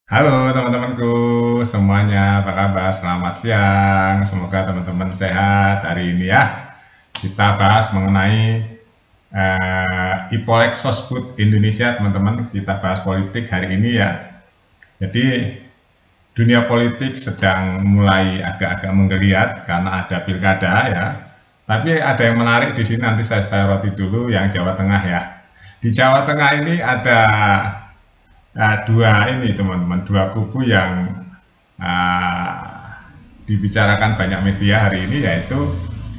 Halo teman-temanku semuanya, apa kabar? Selamat siang. Semoga teman-teman sehat hari ini ya. Kita bahas mengenai Ipolek Sosbud Indonesia, teman-teman. Kita bahas politik hari ini ya. Jadi dunia politik sedang mulai agak-agak menggeliat karena ada pilkada ya. Tapi ada yang menarik di sini, nanti saya soroti dulu yang Jawa Tengah ya. Di Jawa Tengah ini ada dua ini teman-teman, dua kubu yang uh, dibicarakan banyak media hari ini, yaitu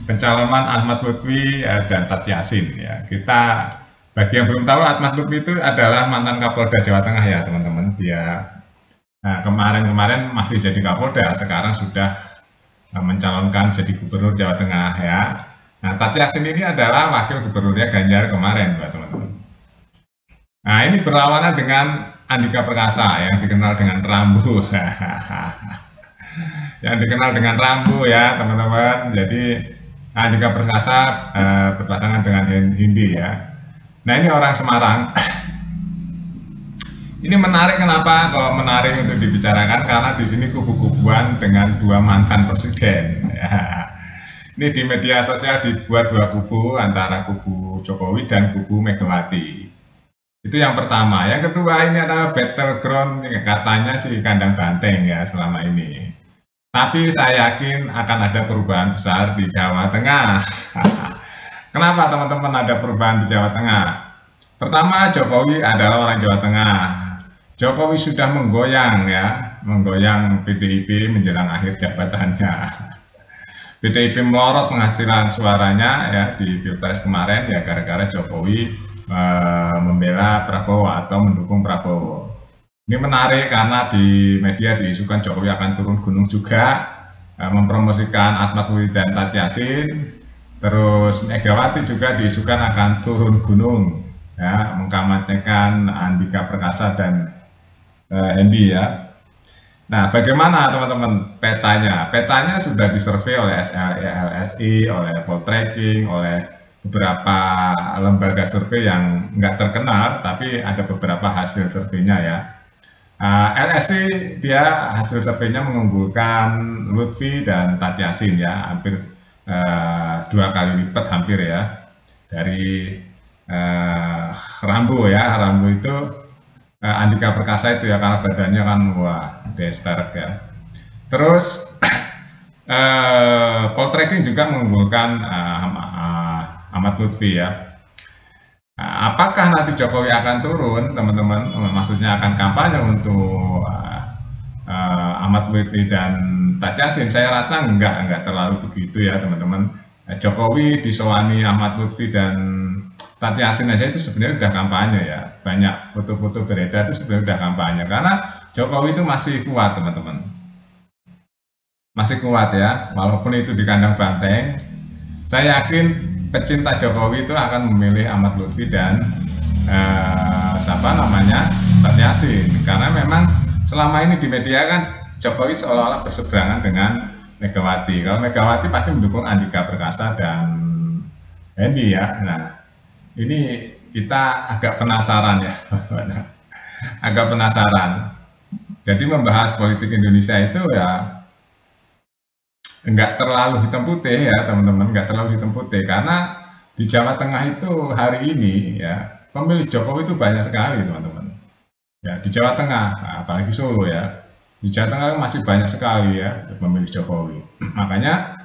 pencalonan Ahmad Lutfi dan Tat Yasin ya. Kita bagi yang belum tahu, Ahmad Lutfi itu adalah mantan Kapolda Jawa Tengah ya teman-teman. Dia kemarin-kemarin masih jadi Kapolda, sekarang sudah mencalonkan jadi Gubernur Jawa Tengah ya. Nah, Tat Yasin ini adalah wakil gubernurnya Ganjar kemarin, teman-teman. Nah, ini berlawanan dengan Andika Perkasa yang dikenal dengan Rambu. Yang dikenal dengan Rambu ya, teman-teman. Jadi Andika Perkasa berpasangan dengan Hindi ya. Nah, ini orang Semarang. Ini menarik, kenapa kok menarik untuk dibicarakan? Karena di sini kubu-kubuan dengan dua mantan presiden. Ya. Ini di media sosial dibuat dua kubu, antara kubu Jokowi dan kubu Megawati. Itu yang pertama. Yang kedua, ini adalah battleground, katanya sih kandang banteng ya selama ini. Tapi saya yakin akan ada perubahan besar di Jawa Tengah. Kenapa teman-teman ada perubahan di Jawa Tengah? Pertama, Jokowi adalah orang Jawa Tengah. Jokowi sudah menggoyang ya, menggoyang PDIP menjelang akhir jabatannya. PDIP melorot penghasilan suaranya ya di Pilpres kemarin ya gara-gara Jokowi membela Prabowo atau mendukung Prabowo. Ini menarik karena di media diisukan Jokowi akan turun gunung juga, mempromosikan Ahmad Lutfi dan Tat Yasin. Terus Megawati juga diisukan akan turun gunung, ya, mengkampanyekan Andika Perkasa dan Hendi ya. Nah, bagaimana teman-teman petanya? Petanya sudah disurvei oleh LSI, oleh Poltreking, oleh beberapa lembaga survei yang nggak terkenal, tapi ada beberapa hasil surveinya ya. LSI dia hasil surveinya mengunggulkan Lutfi dan Tat Yasin ya, hampir dua kali lipat hampir ya dari Rambo ya. Rambo itu Andika Perkasa itu ya, karena badannya kan wah desterk ya. Terus Poltreking juga mengunggulkan Ahmad Lutfi ya. Nah, apakah nanti Jokowi akan turun, teman-teman? Maksudnya akan kampanye untuk Ahmad Lutfi dan Tat Yasin? Saya rasa enggak terlalu begitu ya, teman-teman. Jokowi disowani Ahmad Lutfi dan Tat Yasin aja itu sebenarnya udah kampanye ya. Banyak foto-foto beredar itu sebenarnya udah kampanye. Karena Jokowi itu masih kuat, teman-teman. Masih kuat ya, walaupun itu di kandang banteng. Saya yakin pecinta Jokowi itu akan memilih Ahmad Lutfi dan siapa namanya, Tat Yasin, karena memang selama ini di media kan Jokowi seolah-olah berseberangan dengan Megawati. Kalau Megawati pasti mendukung Andika Perkasa dan Hendi ya. Nah, ini kita agak penasaran ya, agak penasaran. Jadi membahas politik Indonesia itu ya nggak terlalu hitam putih ya teman-teman, nggak terlalu hitam putih, karena di Jawa Tengah itu hari ini ya pemilih Jokowi itu banyak sekali, teman-teman. Ya di Jawa Tengah, apalagi Solo ya, di Jawa Tengah masih banyak sekali ya pemilih Jokowi. Makanya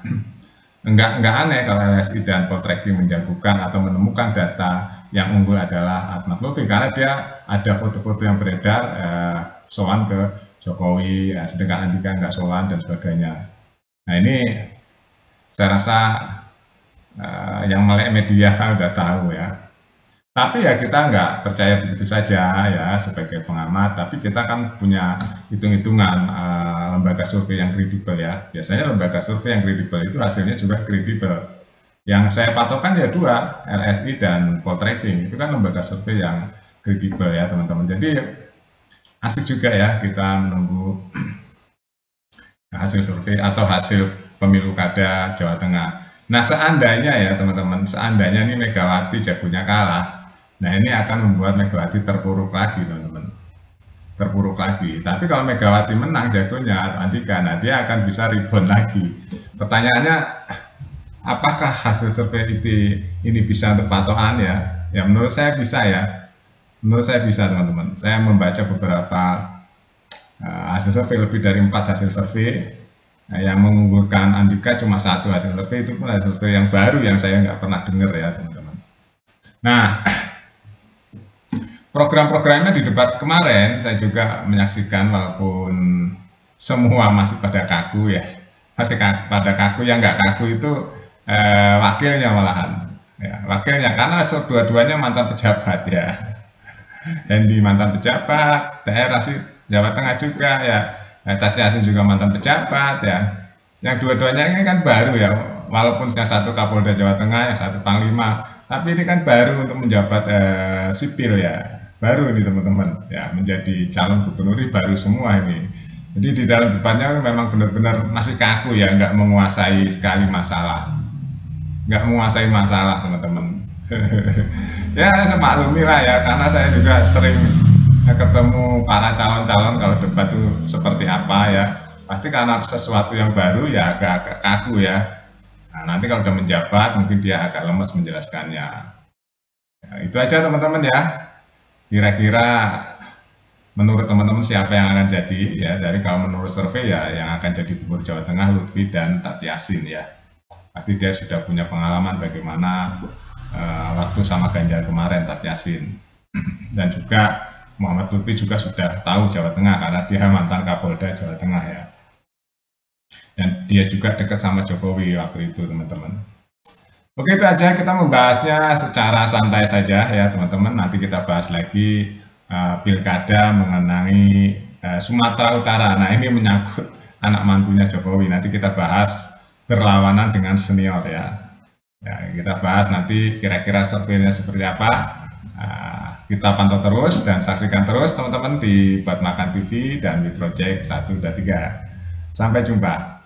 nggak aneh kalau LSI dan Poltreking menjagokan atau menemukan data yang unggul adalah Ahmad Lutfi, karena dia ada foto-foto yang beredar soan ke Jokowi, sedangkan Andika nggak soan dan sebagainya. Nah, ini saya rasa yang melek media udah tahu ya. Tapi ya kita nggak percaya begitu saja ya sebagai pengamat, tapi kita kan punya hitung-hitungan lembaga survei yang kredibel ya. Biasanya lembaga survei yang kredibel itu hasilnya juga kredibel. Yang saya patokan ya dua, LSI dan Poltreking. Itu kan lembaga survei yang kredibel ya, teman-teman. Jadi asik juga ya kita menunggu hasil survei atau hasil pemilu kada Jawa Tengah. Nah, seandainya ya teman-teman, seandainya nih Megawati jagonya kalah, nah ini akan membuat Megawati terpuruk lagi, teman-teman. terpuruk lagi. Tapi kalau Megawati menang jagonya atau Andika, nah dia akan bisa rebound lagi. Pertanyaannya, apakah hasil survei ini bisa untuk patokan ya? Ya menurut saya bisa ya. Menurut saya bisa teman-teman. Saya membaca beberapa hasil survei, lebih dari 4 hasil survei. Yang mengunggulkan Andika cuma 1 hasil survei, itu pun hasil survei yang baru yang saya nggak pernah dengar ya teman-teman. Nah, program-programnya di debat kemarin saya juga menyaksikan, walaupun semua masih pada kaku ya, masih pada kaku. Yang nggak kaku itu wakilnya malahan, ya, wakilnya, karena dua-duanya mantan pejabat ya. Hendi mantan pejabat, daerah sih Jawa Tengah juga ya, Tasya juga mantan pejabat ya. Yang dua-duanya ini kan baru ya, walaupun yang satu Kapolda Jawa Tengah, yang satu Panglima, tapi ini kan baru untuk menjabat sipil ya, baru ini teman-teman ya, menjadi calon gubernur baru semua ini. Jadi di dalam debatnya memang benar-benar masih kaku ya, nggak menguasai sekali masalah, nggak menguasai masalah teman-teman. Ya saya maklumi lah ya, karena saya juga sering ketemu para calon-calon kalau debat tuh seperti apa ya. Pasti karena sesuatu yang baru ya agak-agak kaku ya. Nah, nanti kalau udah menjabat mungkin dia agak lemes menjelaskannya. Ya, itu aja teman-teman ya. Kira-kira menurut teman-teman siapa yang akan jadi ya, dari kalau menurut survei ya yang akan jadi gubernur Jawa Tengah Lutfi dan Tati Yasin ya. Pasti dia sudah punya pengalaman bagaimana waktu sama Ganjar kemarin, Tati Yasin. Dan juga Muhammad Lutfi juga sudah tahu Jawa Tengah karena dia mantan Kapolda Jawa Tengah ya. Dan dia juga dekat sama Jokowi waktu itu teman-teman. Oke, itu aja, kita membahasnya secara santai saja ya teman-teman. Nanti kita bahas lagi pilkada mengenai Sumatera Utara. Nah, ini menyangkut anak mantunya Jokowi. Nanti kita bahas berlawanan dengan senior ya. Ya, kita bahas nanti kira-kira surveinya seperti apa. Kita pantau terus dan saksikan terus teman-teman di Buat Makan TV dan With Project 1 dan 3. Sampai jumpa.